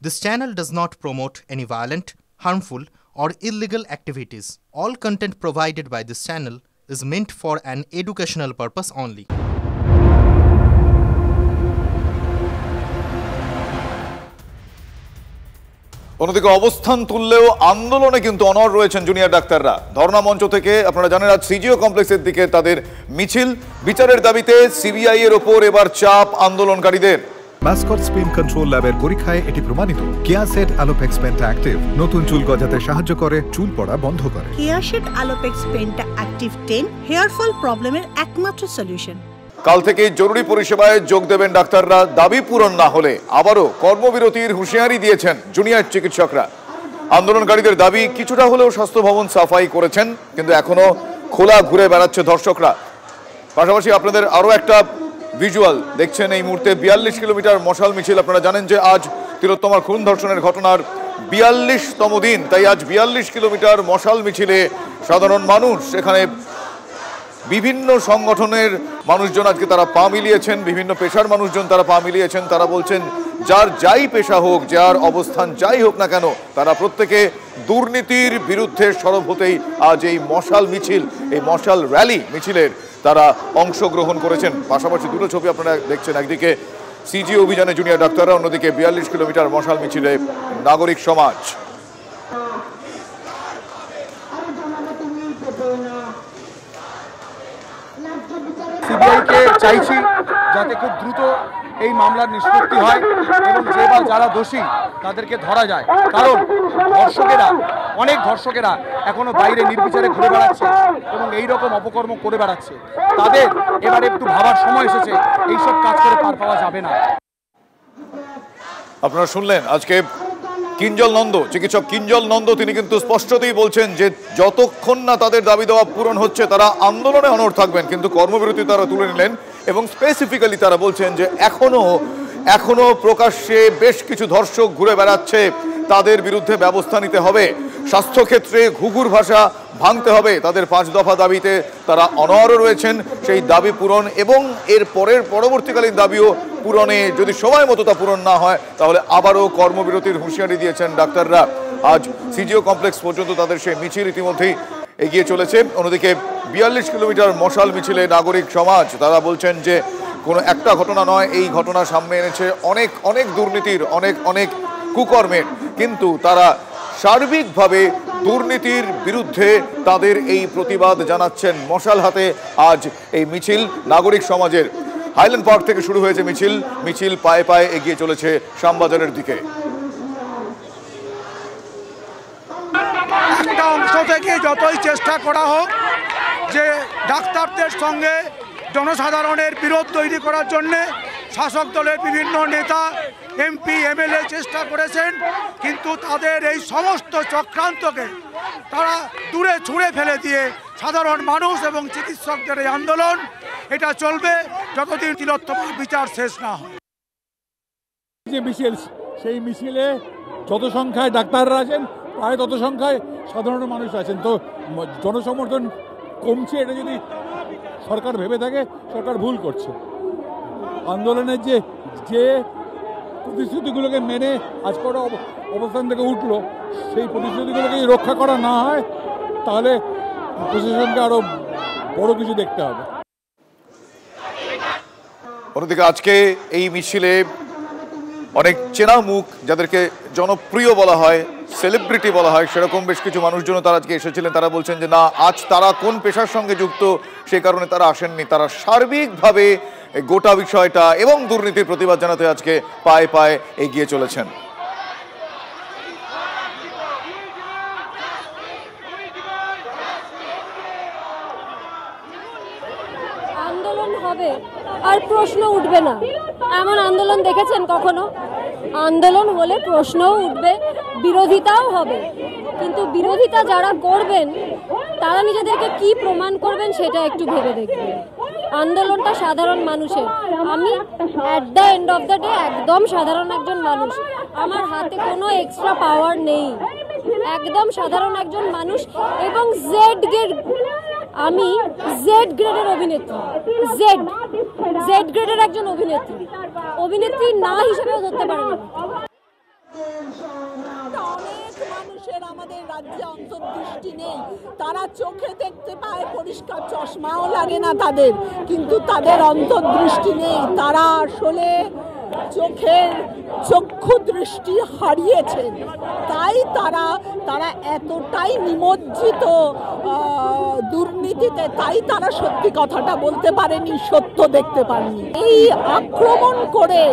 This channel does not promote any violent, harmful, or illegal activities. All content provided by this channel is meant for an educational purpose only. অন্যদিকে অবস্থান তুললেও আন্দোলনে কিন্তু অনড় রয়েছেন junior ডাক্তাররা। ধর্ণা মঞ্চ থেকে আপনারা জানেন আজ সিজিও কমপ্লেক্সের দিকে তাদের মিছিল। বিচারের দাবিতে সিবিআই এর ওপর এবার চাপ আন্দোলনকারীদের। মাসকট স্পিন কন্ট্রোল ল্যাবের পরীক্ষায় এটি প্রমাণিত। কেয়াসেট আলোপেক্স পেন্টা অ্যাক্টিভ নতুন চুল গজাতে সাহায্য করে, চুল পড়া বন্ধ করে। Keya Seth Alopex penta active 10 hair fall প্রবলেমের একমাত্র সলিউশন। কাল থেকে জরুরি পরিষেবায় যোগ দেবেন ডাক্তাররা। দাবি পূরণ না হলে আবারও কর্মবিরতির হুঁশিয়ারি দিয়েছেন জুনিয়র চিকিৎসকরা। আন্দোলনকারীদের দাবি কিছুটা হলেও স্বাস্থ্য ভবন সাফাই করেছেন, কিন্তু এখনো খোলা ঘুরে বেড়াচ্ছে ধর্ষকরা। পাশাপাশি আপনাদের আরও একটা ভিজুয়াল দেখছেন এই মুহূর্তে। 42 কিলোমিটার মশাল মিছিল। আপনারা জানেন যে আজ তিলোত্তমার খুন ধর্ষণের ঘটনার 42তম দিন, তাই আজ 42 কিলোমিটার মশাল মিছিলে সাধারণ মানুষ, এখানে বিভিন্ন সংগঠনের মানুষজন আজকে তারা পা মিলিয়েছেন, বিভিন্ন পেশার মানুষজন তারা পা মিলিয়েছেন। তারা বলছেন যার যাই পেশা হোক, যার অবস্থান যাই হোক না কেন, তারা প্রত্যেকে দুর্নীতির বিরুদ্ধে সরব হতেই আজ এই মশাল মিছিল, এই মশাল র্যালি মিছিলের তারা অংশগ্রহণ করেছেন। পাশাপাশি দুটো ছবি আপনারা দেখছেন, একদিকে সিজি অভিযানে জুনিয়র ডাক্তাররা, অন্যদিকে 42 কিলোমিটার মশাল মিছিলে নাগরিক সমাজ। সিবিআইকে চাইছি যাতে খুব দ্রুত এই মামলার নিষ্পত্তি হয় এবং যে বা যারা দোষী তাদেরকে ধরা যায়, কারণ অনেক ধর্ষকেরা এখনো বাইরে নির্বিচারে ঘুরে বেড়াচ্ছে এবং এইরকম অপকর্ম করে বেড়াচ্ছে। তাদের এবারে একটু ভাবার সময় এসেছে, এইসব কাজ করে পার পাওয়া যাবে না। আপনারা শুনলেন আজকে কিঞ্জল নন্দ, চিকিৎসক কিঞ্জল নন্দ, তিনি কিন্তু স্পষ্টতই বলছেন যে যতক্ষণ না তাদের দাবি দেওয়া পূরণ হচ্ছে তারা আন্দোলনে অনড় থাকবেন। কিন্তু কর্মবিরতি তারা তুলে নিলেন এবং স্পেসিফিক্যালি তারা বলছেন যে এখনো প্রকাশ্যে বেশ কিছু ধর্ষক ঘুরে বেড়াচ্ছে, তাদের বিরুদ্ধে ব্যবস্থা নিতে হবে। স্বাস্থ্যক্ষেত্রে ঘুঘুর ভাষা ভাঙতে হবে। তাদের 5 দফা দাবিতে তারা অনড় রয়েছেন। সেই দাবি পূরণ এবং এর পরবর্তীকালীন দাবিও পূরণে যদি সময় মতো তা পূরণ না হয় তাহলে আবারও কর্মবিরতির হুঁশিয়ারি দিয়েছেন ডাক্তাররা। আজ সিজিও কমপ্লেক্স পর্যন্ত তাদের সেই মিছিল ইতিমধ্যেই এগিয়ে চলেছে। অন্যদিকে 42 কিলোমিটার মশাল মিছিলে নাগরিক সমাজ, তারা বলছেন যে কোনো একটা ঘটনা নয়, এই ঘটনা সামনে এনেছে অনেক দুর্নীতির, অনেক কুকর্মের, কিন্তু তারা সার্বিকভাবে দুর্নীতির বিরুদ্ধে তাদের এই প্রতিবাদ জানাচ্ছেন। মশাল হাতে আজ এই মিছিল নাগরিক সমাজের। হাইল্যান্ড পার্ক থেকে শুরু হয়েছে মিছিল পায়ে পায়ে এগিয়ে চলেছে শ্যামবাজারের দিকে। একটা অংশ থেকে যতই চেষ্টা করা হোক যে ডাক্তারদের সঙ্গে জনসাধারণের বিরোধ তৈরি করার জন্যে শাসক দলের বিভিন্ন নেতা, এমপি, এমএলএ চেষ্টা করেছেন, কিন্তু তাদের এই সমস্ত চক্রান্তকে তারা দূরে ছুঁড়ে ফেলে দিয়ে সাধারণ মানুষ এবং চিকিৎসকদের এই আন্দোলন এটা চলবে যতদিন তিলোত্তমার বিচার শেষ না হয়। যে মিছিল, সেই মিছিলে যত সংখ্যায় ডাক্তাররা আছেন প্রায় তত সংখ্যায় সাধারণ মানুষ আছেন। তো জনসমর্থন কমছে, এটা যদি সরকার ভেবে থাকে সরকার ভুল করছে। আন্দোলনের যে প্রতিশ্রুতিগুলোকে মেনে আজকে ওরা অবস্থান থেকে উঠলো, সেই প্রতিশ্রুতিগুলোকে যদি রক্ষা করা না হয় তাহলে প্রশাসনকে আরো বড় কিছু দেখতে হবে। অন্যদিকে আজকে এই মিছিলে অনেক চেনা মুখ, যাদেরকে জনপ্রিয় বলা হয়, সেলিব্রিটি বলা হয়, সেরকম বেশ কিছু মানুষজন তারা আজকে এসেছিলেন। তারা বলছেন যে না, আজ তারা কোন পেশার সঙ্গে যুক্ত সে কারণে তারা আসেননি, তারা সার্বিকভাবে গোটা বিষয়টা এবং দুর্নীতির প্রতিবাদ জানাতে আজকে পায়ে পায়ে এগিয়ে চলেছেন। আন্দোলন হবে আর প্রশ্ন উঠবে না, এমন আন্দোলন দেখেছেন কখনো? আন্দোলন হলে প্রশ্নও উঠবে, বিরোধিতাও হবে, কিন্তু বিরোধিতা যারা করবেন তারা নিজেদেরকে কি প্রমাণ করবেন সেটা একটু ভেবে দেখবেন। আন্দোলনটা সাধারণ মানুষের। আমি at the end of the day একদম সাধারণ একজন মানুষ, আমার হাতে কোনো এক্সট্রা পাওয়ার নেই, একদম সাধারণ একজন মানুষ এবং আমি জেড গ্রেডের অভিনেত্রী, জেড গ্রেডের একজন অভিনেত্রী না হিসেবেও ধরতে পারেন। মানুষের আমাদের রাজ্যে অন্তর্দৃষ্টি নেই। তারা চোখে দেখতে পায়, পরিষ্কার চশমাও লাগে না তাদের, কিন্তু তাদের অন্তর্দৃষ্টি নেই। তারা আসলে চোখের চক্ষু দৃষ্টি হারিয়েছেন, তাই তারা এতটাই নিমজ্জিত দুর্নীতিতে, তাই তারা সত্যি কথাটা বলতে পারেনি, সত্য দেখতে পারেনি। এই আক্রমণ করে,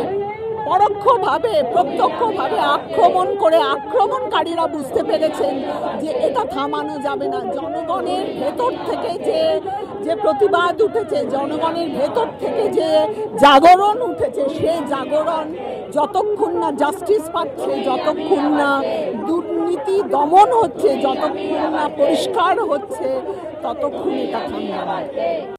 পরোক্ষভাবে প্রত্যক্ষভাবে আক্রমণ করে আক্রমণকারীরা বুঝতে পেরেছেন যে এটা থামানো যাবে না। জনগণের ভেতর থেকে যে প্রতিবাদ উঠেছে, জনগণের ভেতর থেকে যে জাগরণ উঠেছে, সেই জাগরণ যতক্ষণ না জাস্টিস পাচ্ছে, যতক্ষণ না দুর্নীতি দমন হচ্ছে, যতক্ষণ না পরিষ্কার হচ্ছে, ততক্ষণ এটা থামবে না।